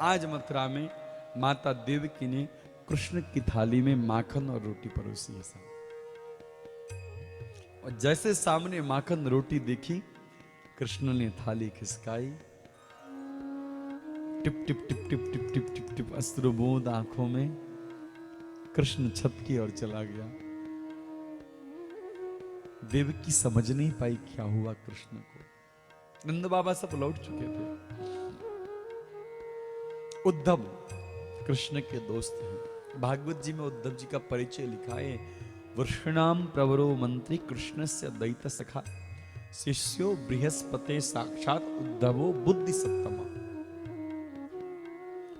आज मथुरा में माता देवकी ने कृष्ण की थाली में माखन और रोटी परोसी है साहब। और जैसे सामने माखन रोटी देखी, कृष्ण ने थाली खिसकाई, टिप टिप टिप टिप टिप टिप टिप टिप अश्रु बूंद आंखों में, कृष्ण छत की ओर चला गया। देवकी समझ नहीं पाई क्या हुआ कृष्ण को। नंद बाबा सब लौट चुके थे। उद्धव कृष्ण के दोस्त हैं। भागवत जी में उद्धव जी का परिचय लिखा है, वृषणाम प्रवरो मंत्री कृष्णस्य दैत सखा, शिष्यो बृहस्पते साक्षात उद्धवो बुद्धि सत्तमा।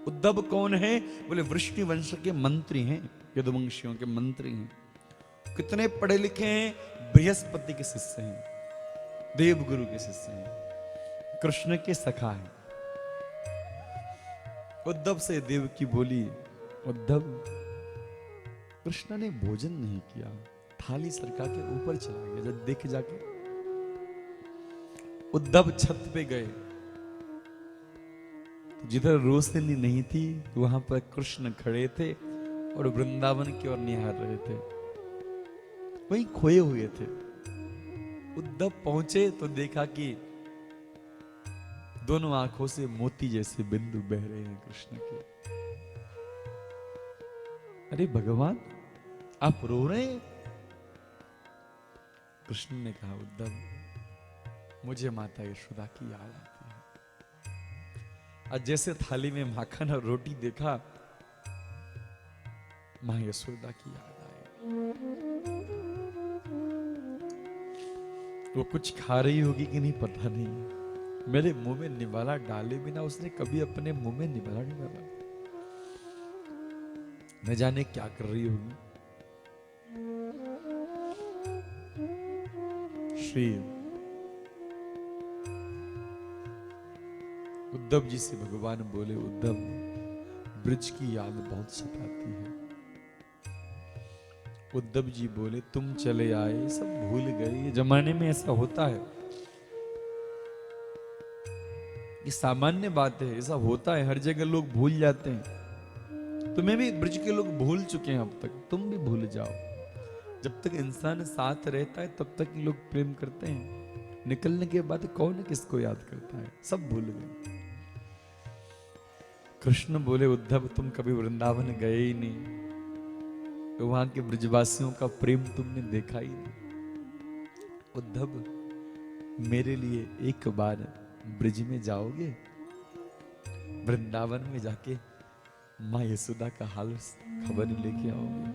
उद्धव कौन है? बोले वृष्णि वंश के मंत्री हैं, यदुवंशियों के मंत्री हैं। कितने पढ़े लिखे हैं? बृहस्पति के शिष्य हैं, देवगुरु के शिष्य हैं, कृष्ण के सखा हैं। उद्धव से देवकी बोली, उद्धव कृष्ण ने भोजन नहीं किया, थाली सरका के ऊपर चला गया। जब देख जाके उद्धव छत पे गए, जिधर रोशनी नहीं थी वहां पर कृष्ण खड़े थे और वृंदावन की ओर निहार रहे थे, वहीं खोए हुए थे। उद्धव पहुंचे तो देखा कि दोनों आंखों से मोती जैसे बिंदु बह रहे हैं कृष्ण के। अरे भगवान, आप रो रहे हैं? कृष्ण ने कहा, उद्धव मुझे माता यशोदा की याद आती है। आज जैसे थाली में माखन और रोटी देखा, मां यशोदा की याद आई। वो कुछ खा रही होगी कि नहीं पता नहीं, मेरे मुंह में निवाला डाले बिना उसने कभी अपने मुंह में निवाला नहीं डाला। न जाने क्या कर रही होगी। श्री उद्धव जी से भगवान बोले, उद्धव ब्रज की याद बहुत सताती है। उद्धव जी बोले, तुम चले आए सब भूल गए। ये जमाने में ऐसा होता है, ये सामान्य बात है, ऐसा होता है, हर जगह लोग भूल जाते हैं। तुम्हें भी ब्रज के लोग भूल चुके हैं अब तक, तुम भी भूल जाओ। जब तक इंसान साथ रहता है तब तक लोग प्रेम करते हैं, निकलने के बाद कौन किसको याद करता है, सब भूल गए। कृष्ण बोले, उद्धव तुम कभी वृंदावन गए ही नहीं, तो वहां के ब्रजवासियों का प्रेम तुमने देखा ही नहीं। उद्धव मेरे लिए एक बार ब्रज में जाओगे? वृंदावन में जाके मां यशोदा का हाल खबर लेके आओगे?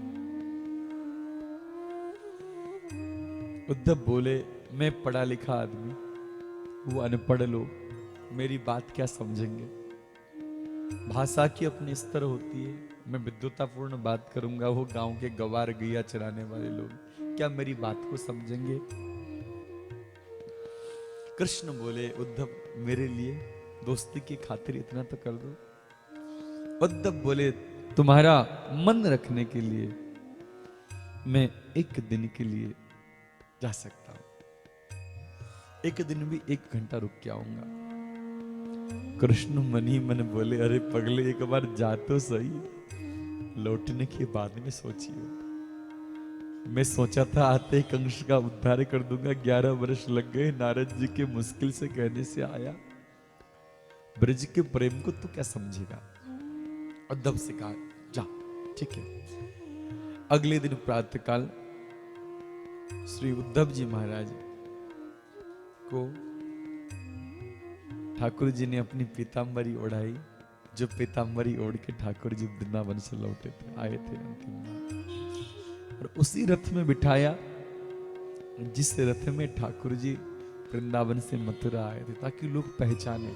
उद्धव बोले, मैं पढ़ा लिखा आदमी, वो अनपढ़ लोग मेरी बात क्या समझेंगे? भाषा की अपनी स्तर होती है, मैं विद्वतापूर्ण बात करूंगा, वो गांव के गवार गैया चराने वाले लोग क्या मेरी बात को समझेंगे? कृष्ण बोले, उद्धव मेरे लिए दोस्ती की खातिर इतना तो कर दो। उद्धव बोले, तुम्हारा मन रखने के लिए मैं एक दिन के लिए जा सकता हूं, एक दिन भी 1 घंटा रुक के आऊंगा। कृष्ण मन ही मन बोले, अरे पगले एक बार जा तो सही, लौटने के बाद में सोचिए। मैं सोचा था आते ही कंस का उद्धार कर दूंगा, 11 वर्ष लग गए, नारद जी के मुश्किल से कहने से आया। ब्रज के प्रेम को तू क्या समझेगा? उद्धव से कहा, जा ठीक है। अगले दिन प्रातःकाल श्री उद्धव जी महाराज को ठाकुर जी ने अपनी पीताम्बरी ओढ़ाई, जो पीताम्बरी ओढ़ के ठाकुर जी वृंदावन से लौटे थे, आए थे अंतिम बार, और उसी रथ में बिठाया जिस रथ में ठाकुर जी वृंदावन से मथुरा आए थे, ताकि लोग पहचाने।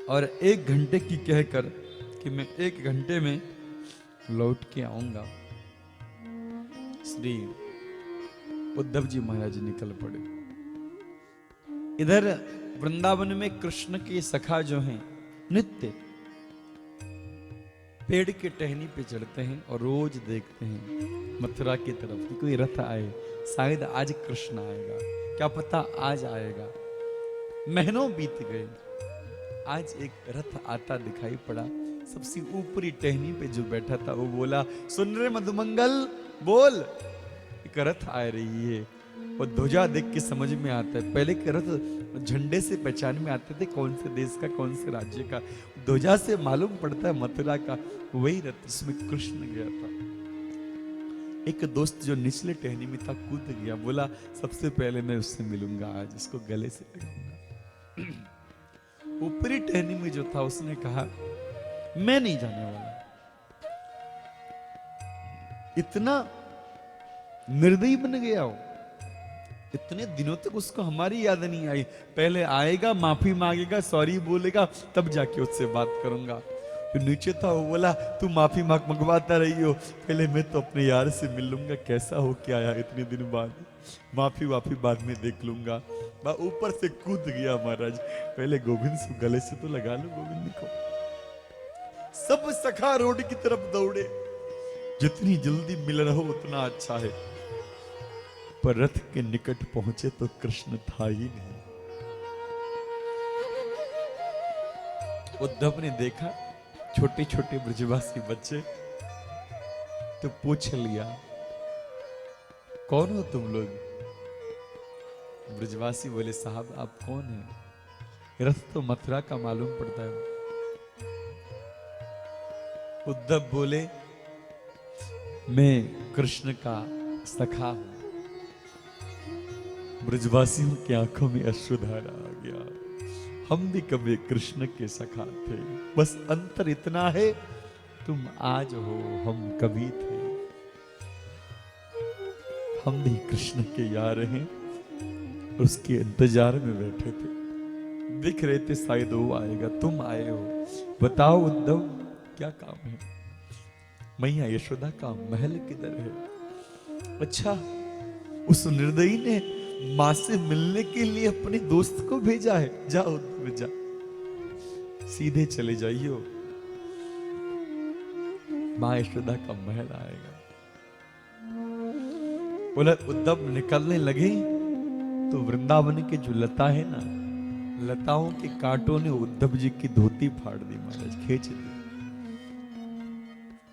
और 1 घंटे की कहकर कि मैं 1 घंटे में लौट के आऊंगा, श्री उद्धव जी महाराज निकल पड़े। इधर वृंदावन में कृष्ण के सखा जो हैं, नित्य पेड़ के टहनी पे चढ़ते हैं और रोज देखते हैं मथुरा की तरफ कि कोई रथ आए, शायद आज कृष्ण आएगा, क्या पता आज आएगा। महीनों बीत गए, आज एक रथ आता दिखाई पड़ा। सबसे ऊपरी टहनी पे जो बैठा था वो बोला, सुन रे मधुमंगल, बोल। एक रथ आ रही है। और ध्वजा देख के समझ में आता है। पहले के रथ झंडे से पहचान में आते थे कौन से देश का, कौन से राज्य का। ध्वजा से मालूम पड़ता है मथुरा का। वही रथ इसमें कृष्ण गया था। एक दोस्त जो निचले टहनी में था कूद गया, बोला सबसे पहले मैं उससे मिलूंगा, आज इसको गले से लगाऊंगा। ऊपरी टहनी में जो था उसने कहा मैं नहीं जाने वाला। इतना निर्दयी बन गया हो। इतने दिनों तक उसको हमारी याद नहीं आई। पहले आएगा, माफी मांगेगा, सॉरी बोलेगा, तब जाके उससे बात करूंगा। जो नीचे था वो बोला तू माफी मंगवाता रही हो, पहले मैं तो अपने यार से मिल लूंगा, कैसा हो क्या आया इतने दिन बाद, माफी वाफी बाद में देख लूंगा। वह ऊपर से कूद गया महाराज। पहले गोविंद से गले से तो लगा लो गोविंद को। सब सखा रोड की तरफ दौड़े। जितनी जल्दी मिल रहा हो उतना अच्छा है। पर रथ के निकट पहुंचे तो कृष्ण था ही नहीं। उद्धव ने देखा छोटे छोटे ब्रजवासी बच्चे, तो पूछ लिया कौन हो तुम लोग। ब्रजवासी बोले साहब आप कौन हैं। रथ तो मथुरा का मालूम पड़ता है। उद्धव बोले मैं कृष्ण का सखा हूं। ब्रजवासियों की आंखों में अश्रुधारा आ गया। हम भी कभी कृष्ण के सखा थे, बस अंतर इतना है तुम आज हो, हम कभी थे। हम भी कृष्ण के यार हैं, उसके इंतजार में बैठे थे। दिख रहे थे शायद वो आएगा, तुम आए हो। बताओ उद्धव क्या काम है। मैया यशोदा का महल किधर है। अच्छा, उस निर्दयी ने मां से मिलने के लिए अपने दोस्त को भेजा है। जाओ उद्धव जा, सीधे चले जाइयो, मां यशोदा का महल आएगा। बोला उद्धव निकलने लगे तो वृंदावन के जो लता है ना, लताओं के कांटों ने उद्धव जी की धोती फाड़ दी महाराज, खींच दी।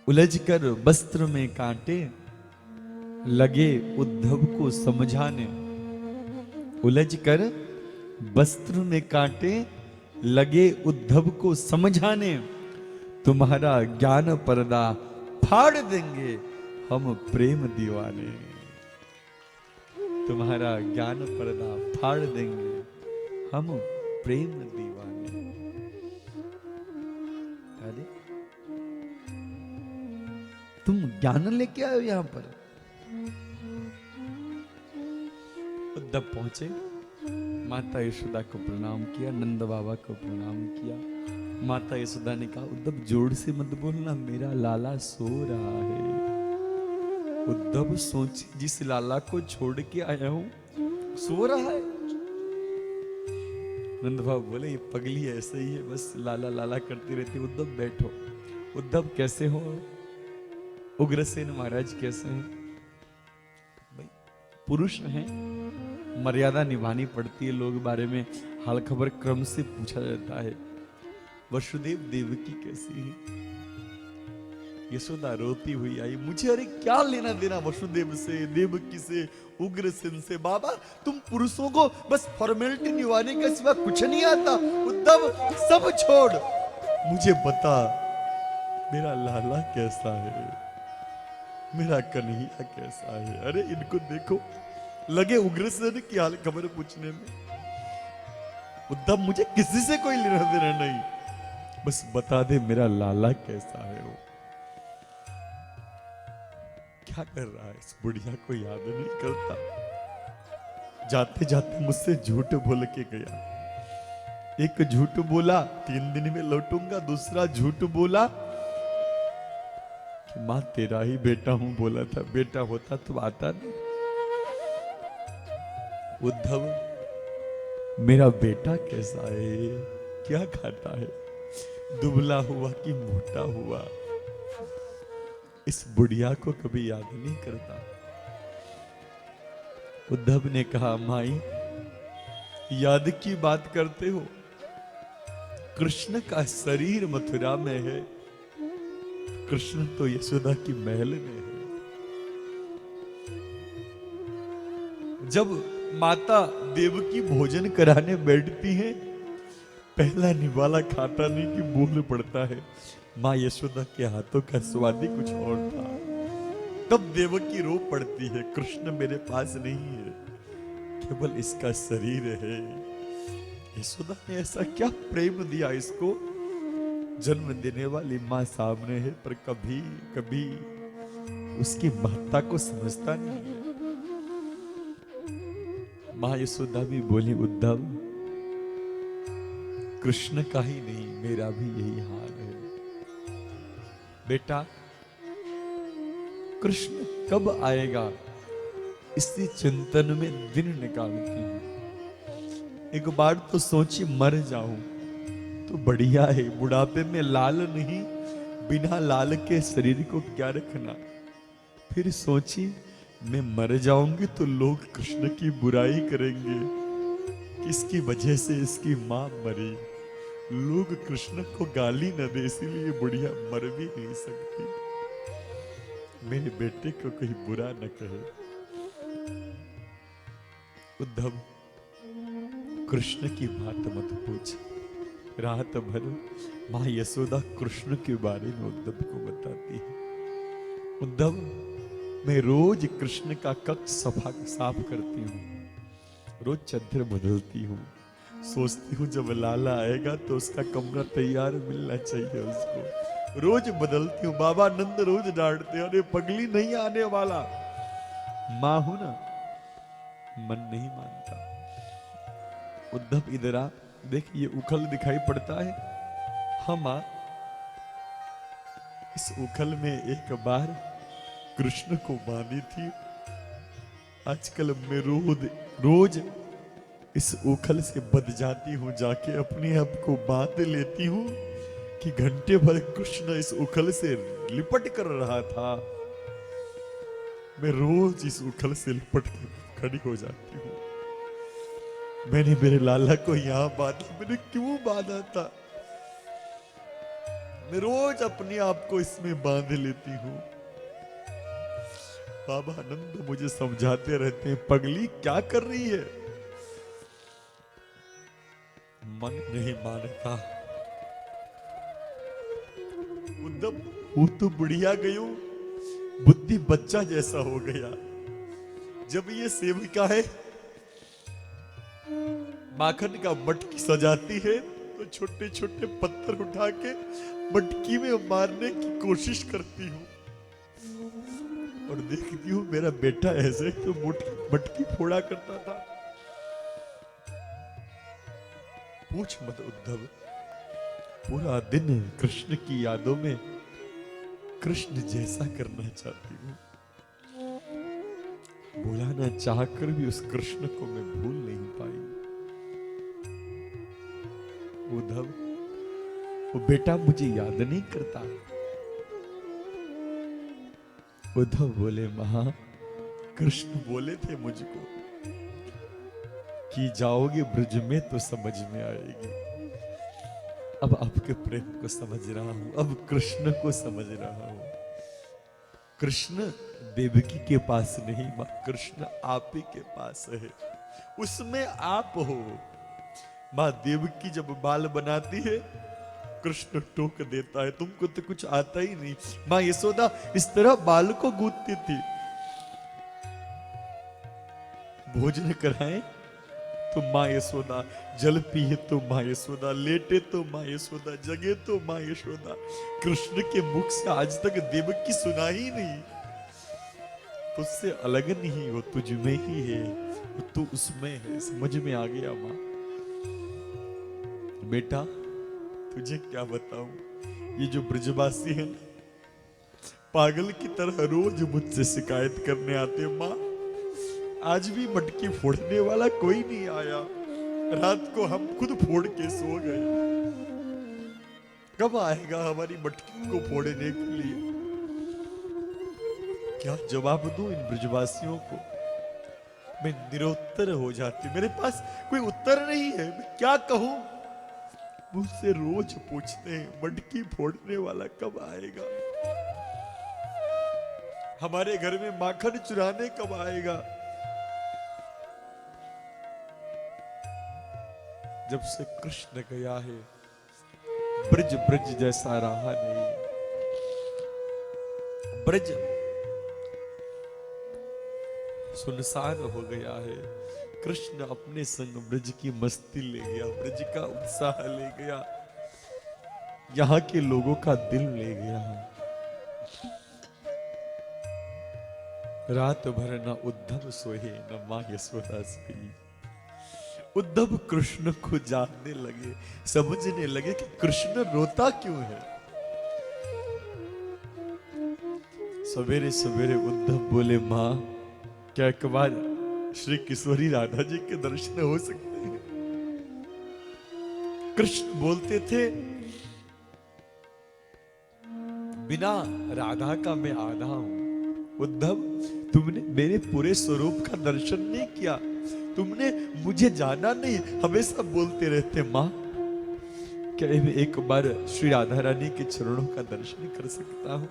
उलझ कर वस्त्र में कांटे लगे उद्धव को समझाने। उलझ कर वस्त्र में कांटे लगे उद्धव को समझाने। तुम्हारा ज्ञान पर्दा फाड़ देंगे हम प्रेम दीवाने। तुम्हारा ज्ञान पर्दा फाड़ देंगे हम प्रेम दीवाने। अरे तुम ज्ञान लेके आए हो यहां पर। उद्धव पहुंचे, माता यशोदा को प्रणाम किया, नंद बाबा को प्रणाम किया। माता यशोदा ने कहा उद्धव जोर से मत बोलना, मेरा लाला सो रहा है। उद्धव सोचे जिस लाला को छोड़ के आया हूं सो रहा है। नंद बाबा बोले ये पगली ऐसे ही है, बस लाला लाला करती रहती। उद्धव बैठो। उद्धव कैसे हो। उग्रसेन महाराज कैसे हैं। भाई पुरुष हैं, मर्यादा निभानी पड़ती है। लोग बारे में हाल खबर क्रम से पूछा जाता है। वसुदेव देवकी कैसी है। यशोदा रोती हुई आई, मुझे अरे क्या लेना देना वसुदेव से, देवकी से, उग्रसेन से। बाबा तुम पुरुषों को बस फॉर्मेलिटी निभाने के सिवा कुछ नहीं आता। उद्धव सब छोड़, मुझे बता मेरा लाला कैसा है, मेरा कन्हैया कैसा है। अरे इनको देखो, लगे उग्रसेन की हाल खबर पूछने में। उद्धव मुझे किसी से कोई लेना देना नहीं, बस बता दे मेरा लाला कैसा है। वो क्या कर रहा है, इस बुढ़िया को याद नहीं करता। जाते जाते मुझसे झूठ बोल के गया। एक झूठ बोला 3 दिन में लौटूंगा, दूसरा झूठ बोला कि मां तेरा ही बेटा हूं बोला था। बेटा होता तो आता नहीं। उद्धव मेरा बेटा कैसा है, क्या खाता है, दुबला हुआ कि मोटा हुआ, इस बुढ़िया को कभी याद नहीं करता। उद्धव ने कहा माई याद की बात करते हो, कृष्ण का शरीर मथुरा में है, कृष्ण तो यशोदा की महल में है। जब माता देवकी भोजन कराने बैठती है, पहला निवाला खाता नहीं कि बोल पड़ता है। माँ यशोदा के हाथों का स्वाद ही कुछ और था। तब देवकी रो पड़ती है, कृष्ण मेरे पास नहीं है, केवल इसका शरीर है। यशोदा ने ऐसा क्या प्रेम दिया इसको। जन्म देने वाली माँ सामने है, पर कभी कभी उसकी महत्ता को समझता नहीं है। माँ यशोदा भी बोली, उद्धव कृष्ण का ही नहीं मेरा भी यही हाल है। बेटा कृष्ण कब आएगा इसी चिंतन में दिन निकालती हूं। एक बार तो सोची मर जाऊं तो बढ़िया है, बुढ़ापे में लाल नहीं, बिना लाल के शरीर को क्या रखना। फिर सोची मैं मर जाऊंगी तो लोग कृष्ण की बुराई करेंगे, किसकी वजह से इसकी मां मरी, लोग कृष्ण को गाली न दे, इसीलिए बुढ़िया मर भी नहीं सकती, मेरे बेटे को कोई बुरा न कहे। उद्धव कृष्ण की बात मत पूछ। रात भर मां यशोदा कृष्ण के बारे में उद्धव को बताती है। उद्धव मैं रोज कृष्ण का कक्ष साफ करती हूँ, रोज चादर बदलती हूँ, सोचती हूँ जब लाला आएगा तो उसका कमरा तैयार मिलना चाहिए उसको। रोज बदलती हूँ। बाबा नंद रोज डांटते, अरे पगली नहीं आने वाला। माँ हूं ना, मन नहीं मानता। उद्धव इधर आ, देख ये उखल दिखाई पड़ता है। हाँ माँ, इस उखल में एक बार कृष्ण को बांधी थी। आजकल मैं रोज इस उखल से बद जाती हूँ, जाके अपने आप को बांध लेती हूँ कि घंटे भर कृष्ण इस उखल से लिपट कर रहा था। मैं रोज इस उखल से लिपट कर खड़ी हो जाती हूँ। मैंने मेरे लाला को यहां बांधा, मैंने क्यों बांधा था? मैं रोज अपने आप को इसमें बांध लेती हूँ। बाबा आनंद मुझे समझाते रहते हैं, पगली क्या कर रही है? मन नहीं मानता। उद्धव वो तो बुढ़िया गई, बुद्धि बच्चा जैसा हो गया। जब ये सेविका है माखन का मटकी सजाती है तो छोटे छोटे पत्थर उठा के मटकी में मारने की कोशिश करती हूँ, और देखती हूँ मेरा बेटा ऐसे तो मटकी फोड़ा करता था। पूछ मत उद्धव, पूरा दिन कृष्ण की यादों में कृष्ण जैसा करना चाहती हूँ। बुलाना चाहकर भी उस कृष्ण को मैं भूल नहीं पाई। उद्धव वो बेटा मुझे याद नहीं करता। उद्धव बोले, महा कृष्ण बोले थे मुझको कि जाओगे ब्रज में तो समझ में आएगी। अब आपके प्रेम को समझ रहा हूं, अब कृष्ण को समझ रहा हूं। कृष्ण देवकी के पास नहीं, मां कृष्ण आप ही के पास है, उसमें आप हो। मां देवकी जब बाल बनाती है कृष्ण टोक देता है, तुमको तो कुछ आता ही नहीं। मां यशोदा इस तरह बाल को गूंथती थी। भोजन कराएं तो मां यशोदा, जल पिए तो मां यशोदा, लेटे तो मां यशोदा, जगे तो मां यशोदा। कृष्ण के मुख से आज तक देवकी सुना ही नहीं, तुझसे अलग नहीं, वो तुझ में ही है, तू उसमें है। समझ में आ गया मां? बेटा तुझे क्या बताऊं, ये जो ब्रजवासी है पागल की तरह रोज मुझसे शिकायत करने आते, मां आज भी मटकी फोड़ने वाला कोई नहीं आया, रात को हम खुद फोड़ के सो गए, कब आएगा हमारी मटकी को फोड़ने के लिए? क्या जवाब दूं इन ब्रजवासियों को? मैं निरुत्तर हो जाती, मेरे पास कोई उत्तर नहीं है, मैं क्या कहूं? मुझसे रोज पूछते हैं मटकी फोड़ने वाला कब आएगा, हमारे घर में माखन चुराने कब आएगा। जब से कृष्ण गया है ब्रज ब्रज जैसा रहा नहीं। ब्रज सुनसान हो गया है। कृष्ण अपने संग ब्रज की मस्ती ले गया, ब्रज का उत्साह ले गया, यहाँ के लोगों का दिल ले गया। रात भर न उद्धव सोए न मां यशोदा सोई। उद्धव कृष्ण को जानने लगे, समझने लगे कि कृष्ण रोता क्यों है। सवेरे सवेरे उद्धव बोले, मां क्या एक बार श्री किशोरी राधा जी के दर्शन हो सकते हैं। कृष्ण बोलते थे, बिना राधा का मैं आधा हूं। उद्धव तुमने मेरे पूरे स्वरूप का दर्शन नहीं किया, तुमने मुझे जाना नहीं। हमेशा बोलते रहते, मां क्या मैं एक बार श्री राधा रानी के चरणों का दर्शन कर सकता हूं।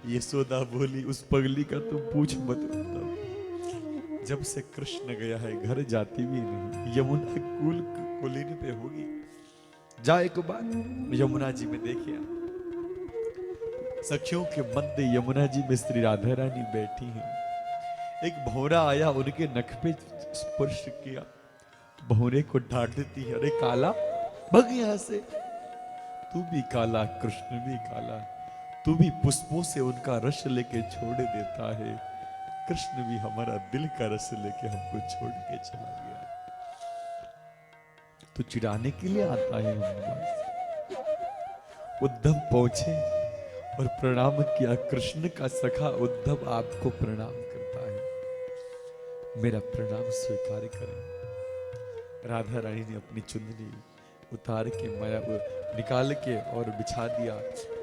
यशोदा बोली, उस पगली का तुम पूछ मत। जब से कृष्ण गया है घर जाती भी नहीं। यमुना कुल कुलीन पे होगी, जा एक बार यमुना जी में देखिए। सखियों के मध्य यमुना जी में श्री राधा रानी बैठी हैं। एक भौरा आया, उनके नख पे स्पर्श किया, भौरे को डांट देती है, अरे काला भग यहां से, तू भी काला कृष्ण भी काला, तू भी पुष्पों से उनका रस लेके छोड़ देता है, कृष्ण भी हमारा दिल का रस लेके हमको छोड़ के चला गया। तो चिढ़ाने के लिए आता है हमारे। उद्धव पहुंचे और प्रणाम किया। कृष्ण का सखा उद्धव आपको प्रणाम करता है, मेरा प्रणाम स्वीकार करें। राधा रानी ने अपनी चुंदरी उतार के माया निकाल के और बिछा दिया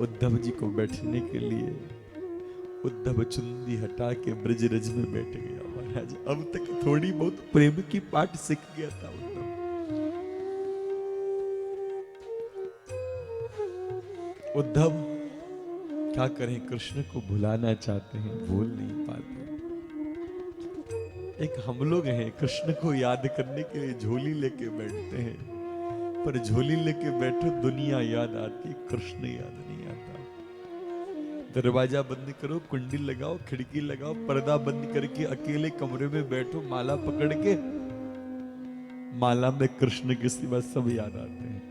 उद्धव जी को बैठने के लिए। उद्धव चुंदी हटा के ब्रज रज में बैठ गया। महाराज अब तक थोड़ी बहुत प्रेम की पाठ सीख गया था उद्धव। उद्धव क्या करें, कृष्ण को भुलाना चाहते हैं, भूल नहीं पाते। एक हम लोग हैं, कृष्ण को याद करने के लिए झोली लेके बैठते हैं, पर झोली लेके बैठो दुनिया याद आती, कृष्ण याद नहीं आता। दरवाजा बंद करो, कुंडी लगाओ, खिड़की लगाओ, पर्दा बंद करके अकेले कमरे में बैठो, माला पकड़ के, माला में कृष्ण के सिवा सब याद आते हैं,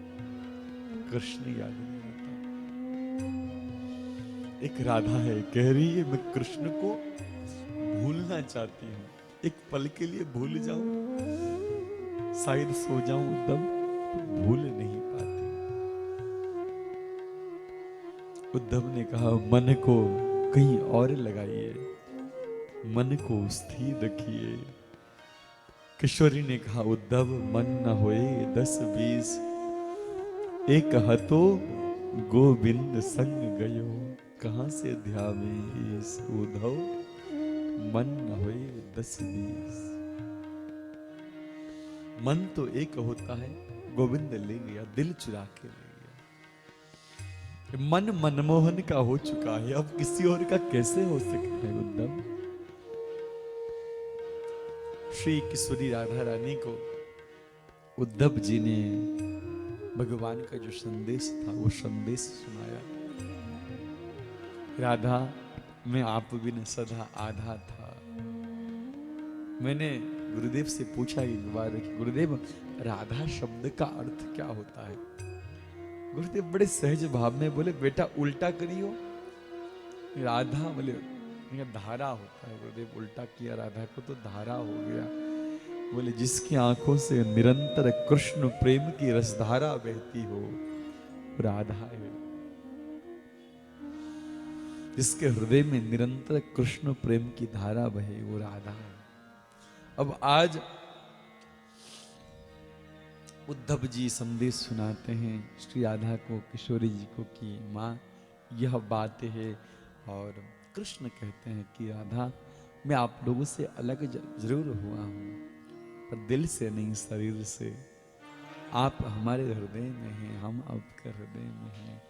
कृष्ण याद नहीं आता। एक राधा है, कह रही है मैं कृष्ण को भूलना चाहती हूँ, एक पल के लिए भूल जाऊं, शायद सो जाऊं तब, भूल नहीं पाती। उद्धव ने कहा मन को कहीं और लगाइए, मन को स्थिर रखिए। किशोरी ने कहा उद्धव मन न होए 10-20, एक हतो गोविंद संग गयो, कहां से ध्यावे इस उद्धव, मन न होए 10-20। मन तो एक होता है, गोविंद ले गया, दिल चुरा के ले गया। मन मनमोहन का हो चुका है, अब किसी और का कैसे हो सकता है उद्धव। श्री किशोरी राधा रानी को उद्धव जी ने भगवान का जो संदेश था वो संदेश सुनाया। राधा मैं आप बिन सदा आधा था। मैंने गुरुदेव से पूछा एक बार कि गुरुदेव राधा शब्द का अर्थ क्या होता है। गुरुदेव बड़े सहज भाव में बोले बेटा उल्टा करियो, राधा बोले धारा होता है। गुरुदेव उल्टा किया राधा को तो धारा हो गया। बोले जिसकी आंखों से निरंतर कृष्ण प्रेम की रसधारा बहती हो राधा है, जिसके हृदय में निरंतर कृष्ण प्रेम की धारा बहे वो राधा है। अब आज उद्धव जी संदेश सुनाते हैं श्री राधा को, किशोरी जी को कि माँ यह बात है। और कृष्ण कहते हैं कि राधा मैं आप लोगों से अलग जरूर हुआ हूं, पर दिल से नहीं, शरीर से। आप हमारे हृदय में हैं, हम आपके हृदय में हैं।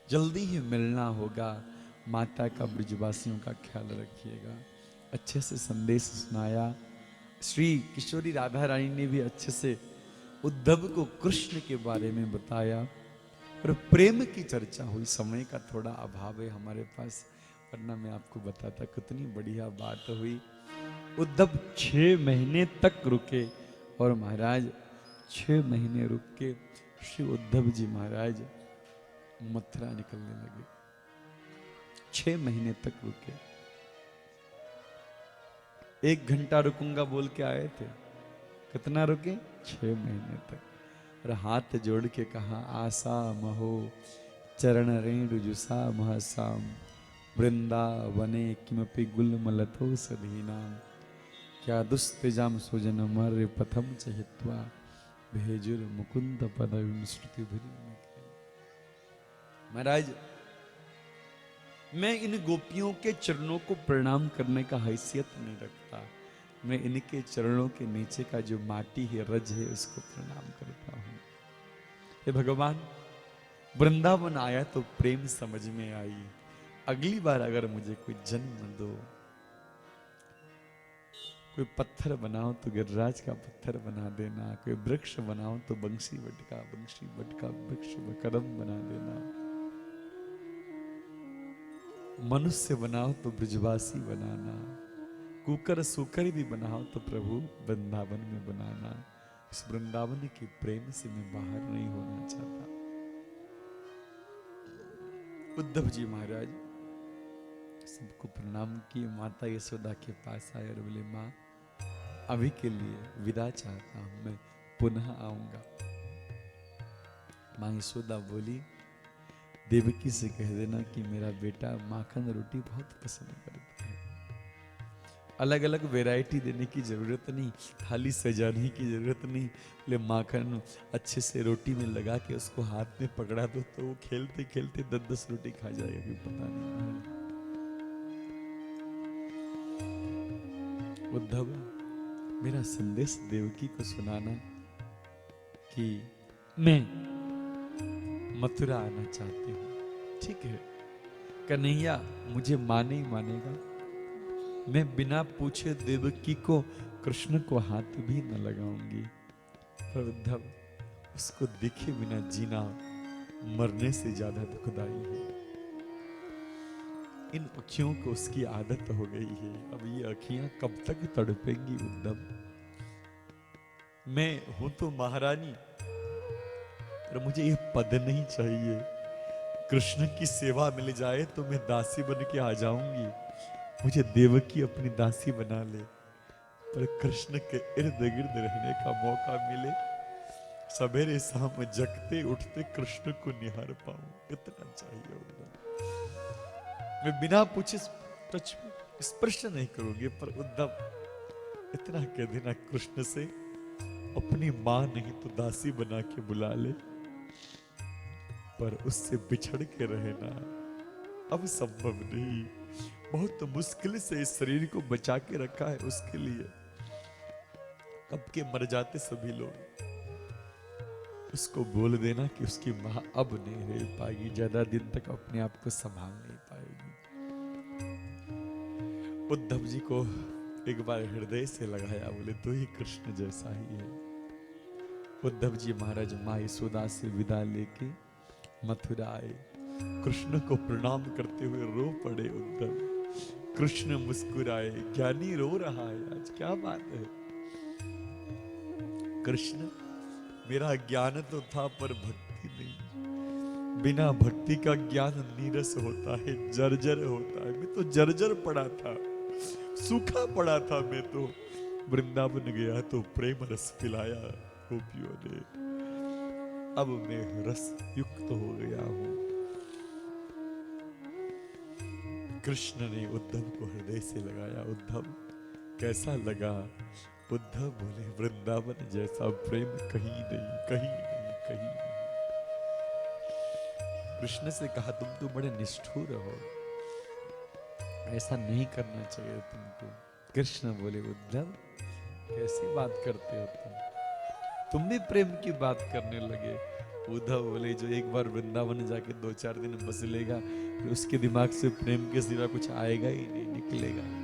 जल्दी ही मिलना होगा। माता का ब्रजवासियों का ख्याल रखिएगा। अच्छे से संदेश सुनाया। श्री किशोरी राधा रानी ने भी अच्छे से उद्धव को कृष्ण के बारे में बताया और प्रेम की चर्चा हुई। समय का थोड़ा अभाव है हमारे पास, वरना मैं आपको बताता कितनी बढ़िया बात हुई। उद्धव 6 महीने तक रुके और महाराज 6 महीने रुक के श्री उद्धव जी महाराज मथुरा निकलने लगे। 6 महीने तक रुके। 1 घंटा रुकूंगा बोल के आए थे, कितना रुके? 6 महीने तक। और हाथ जोड़ के कहा, आशा महो चरण रेणु जुसा महसाम वृंदावने किमपि गुलमलतो सधीनाम क्या दुस्तेजाम सुजन मर्य पथम चहित्वा भेजुर मुकुंद पदविम श्रुति। महाराज, मैं इन गोपियों के चरणों को प्रणाम करने का हैसियत नहीं रखता। मैं इनके चरणों के नीचे का जो माटी है, रज है, उसको प्रणाम करता हूं। हे भगवान, वृंदावन आया तो प्रेम समझ में आई। अगली बार अगर मुझे कोई जन्म दो, कोई पत्थर बनाओ तो गिरिराज का पत्थर बना देना, कोई वृक्ष बनाओ तो बंसी बटका वृक्ष कदम बना देना, मनुष्य बनाओ तो ब्रजवासी बनाना, कुकर सुकर भी बनाओ तो प्रभु वृंदावन में बनाना। इस वृंदावन के प्रेम से मैं बाहर नहीं होना चाहता। उद्धव जी महाराज सबको प्रणाम किए, माता यशोदा के पास आए और बोले, माँ अभी के लिए विदा चाहता हूं, मैं पुनः आऊंगा। माँ यशोदा बोली, देवकी से कह देना कि मेरा बेटा माखन रोटी बहुत पसंद करता है। अलग अलग वैरायटी देने की जरूरत नहीं, थाली सजाने की जरूरत नहीं। ले माखन अच्छे से रोटी में लगा के उसको हाथ में पकड़ा दो तो वो खेलते खेलते 10-10 रोटी खा जाएगा, कि पता नहीं। उद्धव, मेरा संदेश देवकी को सुनाना कि मैं मथुरा आना चाहती हूं। ठीक है, कन्हैया मुझे माने ही मानेगा। मैं बिना पूछे देवकी को, कृष्ण को हाथ भी न लगाऊंगी। पर उद्धव, उसको देखे बिना जीना मरने से ज्यादा दुखदाई है। इन अखियों को उसकी आदत हो गई है। अब ये अखियां कब तक तड़पेंगी उद्धव? मैं हूं तो महारानी, पर मुझे ये पद नहीं चाहिए। कृष्ण की सेवा मिल जाए तो मैं दासी बन के आ जाऊंगी। मुझे देवकी अपनी दासी बना ले, पर कृष्ण के इर्द गिर्द रहने का मौका मिले। सवेरे शाम जगते उठते कृष्ण को निहार पाऊं, इतना चाहिए उद्धव। मैं बिना पूछे टच स्पर्श नहीं करूंगी, पर उद्धव इतना कह देना कृष्ण से, अपनी मां नहीं तो दासी बना के बुला ले, पर उससे बिछड़ के रहना अब संभव नहीं। बहुत मुश्किल से इस शरीर को बचा के रखा है उसके लिए। कब के मर जाते सभी लोग। उसको बोल देना कि उसकी मां अब नहीं रह पाएगी, ज्यादा दिन तक अपने आप को संभाल नहीं पाएगी। उद्धव जी को एक बार हृदय से लगाया, बोले तो ही कृष्ण जैसा ही है। उद्धव जी महाराज मां यशोदा से विदा लेके मथुरा आए। कृष्ण को प्रणाम करते हुए रो पड़े उद्धव। कृष्ण मुस्कुराए, ज्ञानी रो रहा है आज, क्या बात है? कृष्ण, मेरा ज्ञान तो था पर भक्ति नहीं। बिना भक्ति का ज्ञान नीरस होता है, जर्जर होता है। मैं तो जर्जर पड़ा था, सूखा पड़ा था। मैं तो वृंदावन गया तो प्रेम रस पिलाया गोपियों ने। अब मैं रस युक्त हो गया हूं। कृष्ण ने उद्धव को हृदय से लगाया। उद्धव कैसा लगा? उद्धव बोले, वृंदावन जैसा प्रेम कहीं नहीं, कहीं नहीं, कहीं नहीं। कृष्ण से कहा, तुम तो बड़े निष्ठुर हो, ऐसा नहीं करना चाहिए तुमको। कृष्ण बोले, उद्धव कैसी बात करते हो तुम? तुम भी प्रेम की बात करने लगे। उद्धव बोले जो एक बार वृंदावन जाके 2-4 दिन बस लेगा, फिर उसके दिमाग से प्रेम के सिवा कुछ आएगा ही नहीं, निकलेगा ही नहीं।